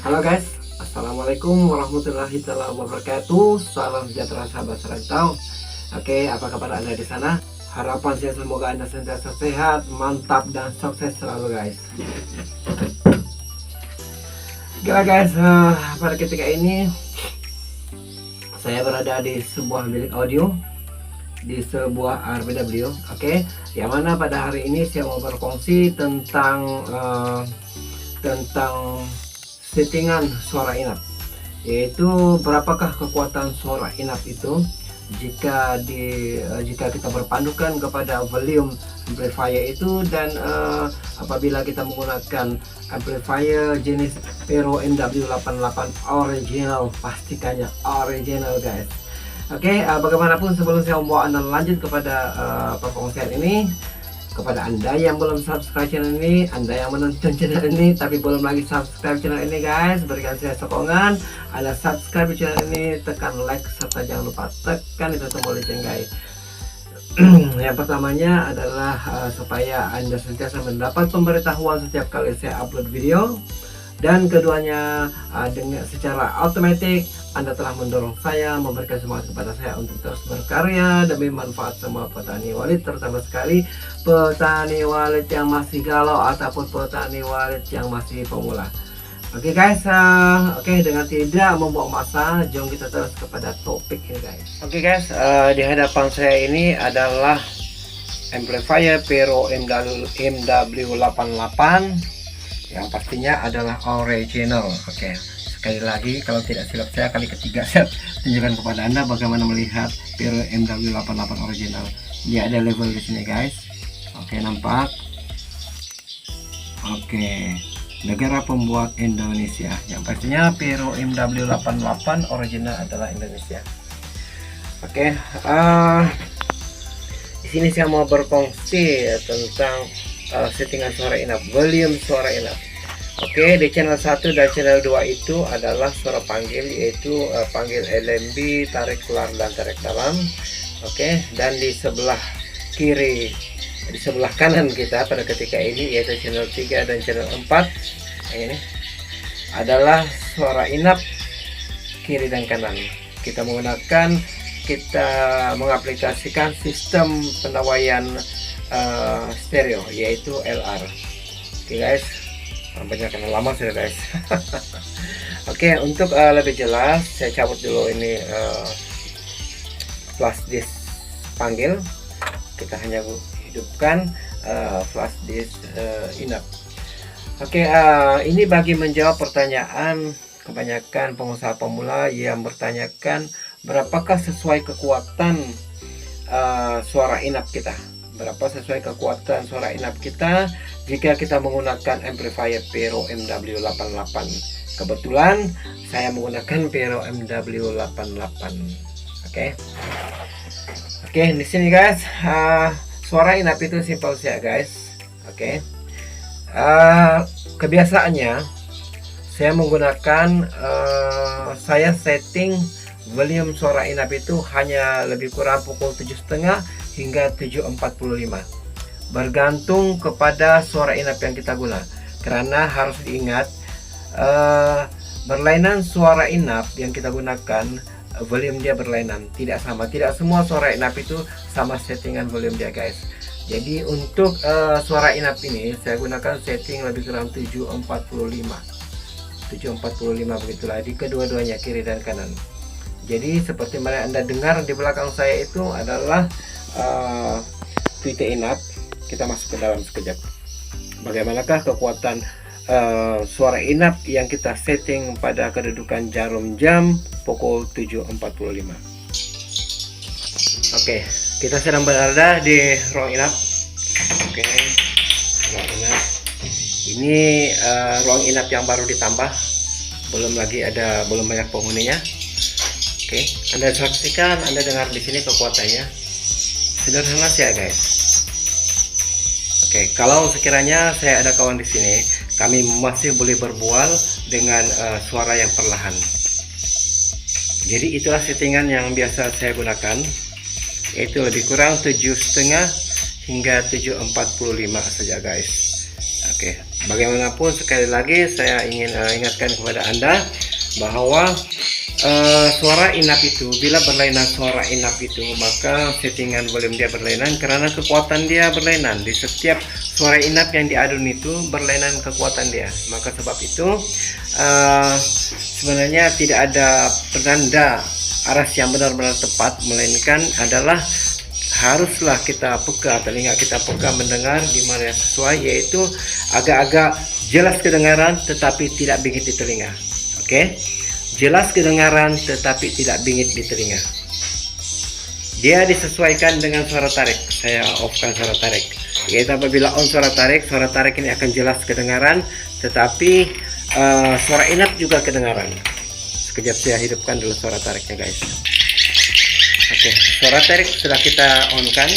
Halo guys, assalamualaikum warahmatullahi wabarakatuh. Salam sejahtera sahabat serantau. Oke, apa kabar anda di sana? Harapan saya semoga anda senantiasa sehat, mantap dan sukses selalu guys. Oke guys, pada ketika ini saya berada di sebuah bilik audio, di sebuah RBW. Oke, yang mana pada hari ini saya mau berfungsi tentang settingan suara inap, yaitu berapakah kekuatan suara inap itu jika kita berpandukan kepada volume amplifier itu, dan apabila kita menggunakan amplifier jenis Pero MW88 original, pastikannya original guys. Oke, bagaimanapun sebelum saya membawa anda lanjut kepada perfungsian ini, kepada anda yang belum subscribe channel ini, anda yang menonton channel ini tapi belum lagi subscribe channel ini guys, berikan saya sokongan, anda subscribe channel ini, tekan like, serta jangan lupa tekan itu tombol lonceng guys. Yang pertamanya adalah supaya anda senantiasa mendapat pemberitahuan setiap kali saya upload video, dan keduanya dengan secara otomatis Anda telah mendorong saya, memberikan semangat kepada saya untuk terus berkarya demi manfaat semua petani walet, terutama sekali petani walet yang masih galau ataupun petani walet yang masih pemula. Oke guys, dengan tidak membuang masa, jom kita terus kepada topik ini guys. Oke guys, di hadapan saya ini adalah amplifier Pero MW88 yang pastinya adalah original. Oke, sekali lagi kalau tidak silap saya, kali ketiga saya tunjukkan kepada anda bagaimana melihat Pero MW88 original. Dia ada level di sini guys. Oke, nampak. Oke, negara pembuat Indonesia. Yang pastinya Pero MW88 original adalah Indonesia. Oke, di sini saya mau berfungsi tentang settingan suara inap, volume suara inap. Oke, di channel 1 dan channel 2 itu adalah suara panggil, yaitu panggil LMB, tarik keluar dan tarik dalam. Oke, dan di sebelah kiri, di sebelah kanan kita pada ketika ini, yaitu channel 3 dan channel 4 ini adalah suara inap kiri dan kanan. Kita mengaplikasikan sistem penawaian stereo, yaitu LR. Oke guys, nampaknya karena lama sudah guys. Oke, untuk lebih jelas saya cabut dulu ini flash disk panggil. Kita hanya hidupkan flash disk inap. Oke, ini bagi menjawab pertanyaan kebanyakan pengusaha pemula yang bertanyakan berapakah sesuai kekuatan suara inap kita, berapa sesuai kekuatan suara inap kita jika kita menggunakan amplifier Pero MW88. Kebetulan saya menggunakan Pero MW88. Oke, di sini guys, suara inap itu simpel saja guys. Oke, kebiasaannya saya menggunakan saya setting volume suara inap itu hanya lebih kurang pukul 7.30 hingga 7.45, bergantung kepada suara inap yang kita guna. Karena harus diingat, berlainan suara inap yang kita gunakan, volume dia berlainan, tidak sama. Tidak semua suara inap itu sama settingan volume dia guys. Jadi untuk suara inap ini saya gunakan setting lebih kurang 7.45 begitulah di kedua-duanya, kiri dan kanan. Jadi seperti mana anda dengar di belakang saya itu adalah tweeter inap. Kita masuk ke dalam sekejap. Bagaimanakah kekuatan suara inap yang kita setting pada kedudukan jarum jam pukul 7.45. Oke, kita sedang berada di ruang inap. Oke, ruang inap ini ruang inap yang baru ditambah, belum banyak penghuninya. Oke, anda saksikan, anda dengar di sini kekuatannya sederhana saja guys. Oke, kalau sekiranya saya ada kawan di sini, kami masih boleh berbual dengan suara yang perlahan. Jadi itulah settingan yang biasa saya gunakan, yaitu lebih kurang 7.30 hingga 7.45 saja guys. Oke, Bagaimanapun sekali lagi saya ingin ingatkan kepada Anda bahwa suara inap itu, bila berlainan suara inap itu, maka settingan volume dia berlainan karena kekuatan dia berlainan. Di setiap suara inap yang diadun itu berlainan kekuatan dia. Maka sebab itu sebenarnya tidak ada penanda aras yang benar-benar tepat, melainkan adalah haruslah kita peka, telinga kita peka mendengar di mana yang sesuai, yaitu agak-agak jelas kedengaran tetapi tidak bingit di telinga. Oke, jelas kedengaran tetapi tidak bingit di telinga. Dia disesuaikan dengan suara tarik. Saya off-kan suara tarik, yaitu apabila on suara tarik ini akan jelas kedengaran, tetapi suara inap juga kedengaran. Sekejap saya hidupkan dulu suara tariknya, guys. Oke, suara tarik sudah kita on kan.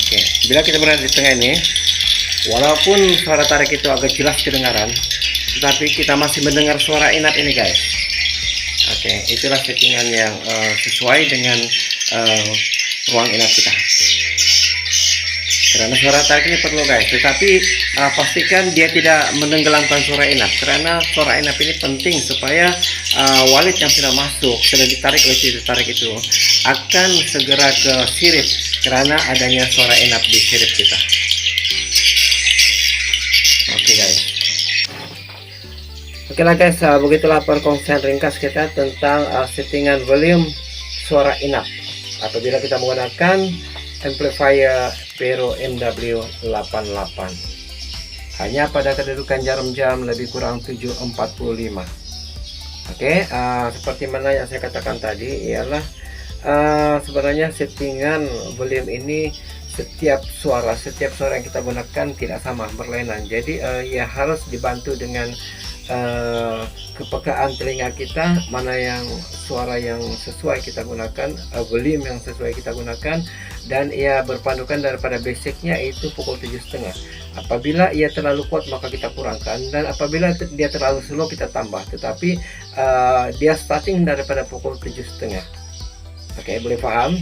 Oke, bila kita berada di tengah ini, walaupun suara tarik itu agak jelas kedengaran, tetapi kita masih mendengar suara inap ini, guys. Oke, itulah settingan yang sesuai dengan ruang inap kita. Karena suara tarik ini perlu, guys, tetapi pastikan dia tidak menenggelamkan suara inap, karena suara inap ini penting supaya walit yang sudah masuk, sudah ditarik oleh titik tarik itu akan segera ke sirip karena adanya suara inap di sirip kita. Oke, guys. Oke lah, guys, begitulah perkongsian ringkas kita tentang settingan volume suara inap apabila kita menggunakan amplifier Pero MW88 hanya pada kedudukan jarum jam lebih kurang 7.45. Oke, seperti mana yang saya katakan tadi, ialah sebenarnya settingan volume ini setiap suara yang kita gunakan tidak sama, berlainan. Jadi ya harus dibantu dengan kepekaan telinga kita, mana yang suara yang sesuai kita gunakan, volume yang sesuai kita gunakan, dan ia berpandukan daripada basicnya itu pukul 7.30. Apabila ia terlalu kuat maka kita kurangkan, dan apabila dia terlalu slow kita tambah, tetapi dia starting daripada pukul 7.30. Oke, boleh paham?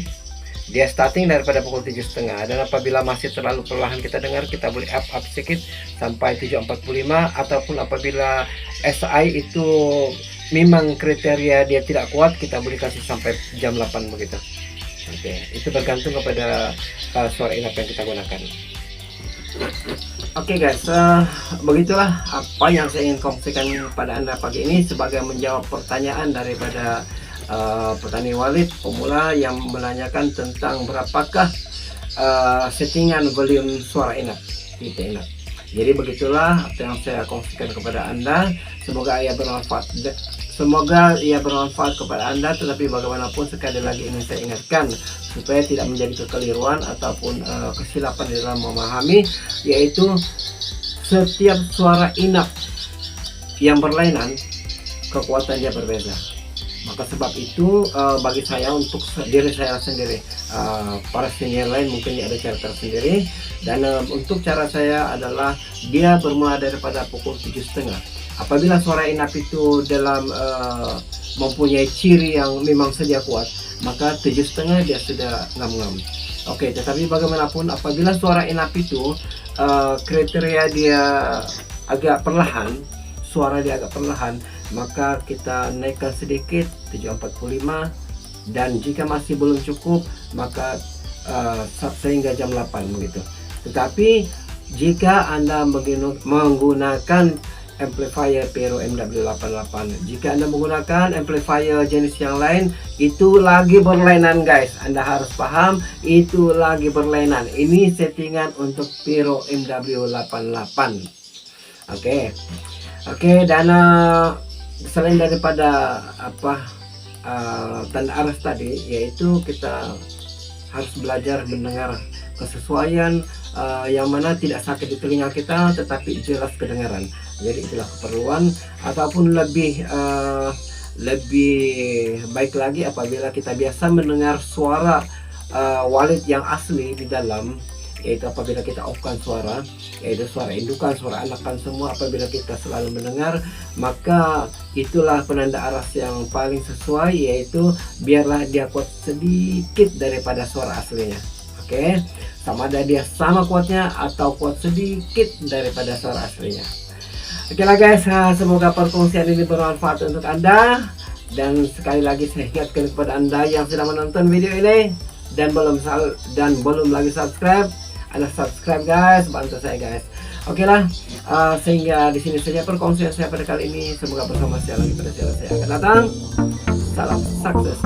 Dia starting daripada pukul 7.30, dan apabila masih terlalu perlahan kita dengar, kita boleh up sedikit sampai 7.45, ataupun apabila SI itu memang kriteria dia tidak kuat, kita boleh kasih sampai jam 8 begitu. Oke, itu bergantung kepada suara inap yang kita gunakan. Oke, guys, begitulah apa yang saya ingin kongsikan pada Anda pagi ini sebagai menjawab pertanyaan daripada petani walit pemula yang menanyakan tentang berapakah settingan volume suara inap, titik inap. Jadi begitulah apa yang saya kongsikan kepada Anda. Semoga ia bermanfaat. Semoga ia bermanfaat kepada Anda, tetapi bagaimanapun sekali lagi ingin saya ingatkan supaya tidak menjadi kekeliruan ataupun kesilapan dalam memahami, yaitu setiap suara inap yang berlainan kekuatan dia berbeda. Maka sebab itu bagi saya, untuk diri saya sendiri, para senior lain mungkin ada cara tersendiri, dan untuk cara saya adalah dia bermula daripada pukul 7.30. Apabila suara inap itu dalam mempunyai ciri yang memang saja kuat, maka 7.30 dia sudah ngam-ngam. Oke, tetapi bagaimanapun apabila suara inap itu kriteria dia agak perlahan, suara dia agak perlahan, maka kita naikkan sedikit 7.45, dan jika masih belum cukup maka sehingga jam 8 begitu. Tetapi jika Anda menggunakan amplifier Pero MW88, jika Anda menggunakan amplifier jenis yang lain, itu lagi berlainan, guys. Anda harus paham, itu lagi berlainan. Ini settingan untuk Pero MW88. Oke, dan selain daripada tanda aras tadi, yaitu kita harus belajar mendengar kesesuaian yang mana tidak sakit di telinga kita tetapi jelas kedengaran. Jadi itulah keperluan, ataupun lebih baik lagi apabila kita biasa mendengar suara walit yang asli di dalam, yaitu apabila kita off-kan suara, yaitu suara indukan, suara anakan, semua apabila kita selalu mendengar, maka itulah penanda aras yang paling sesuai, yaitu biarlah dia kuat sedikit daripada suara aslinya. Oke, sama ada dia sama kuatnya atau kuat sedikit daripada suara aslinya. Oke lah guys, semoga perkongsian ini bermanfaat untuk Anda. Dan sekali lagi saya ingatkan kepada Anda yang sedang menonton video ini dan belum lagi subscribe, Anda subscribe guys, bantu saya guys. Oke lah, sehingga di sini saja perkongsian saya pada kali ini. Semoga bersama saya lagi pada channel saya akan datang. Salam sukses.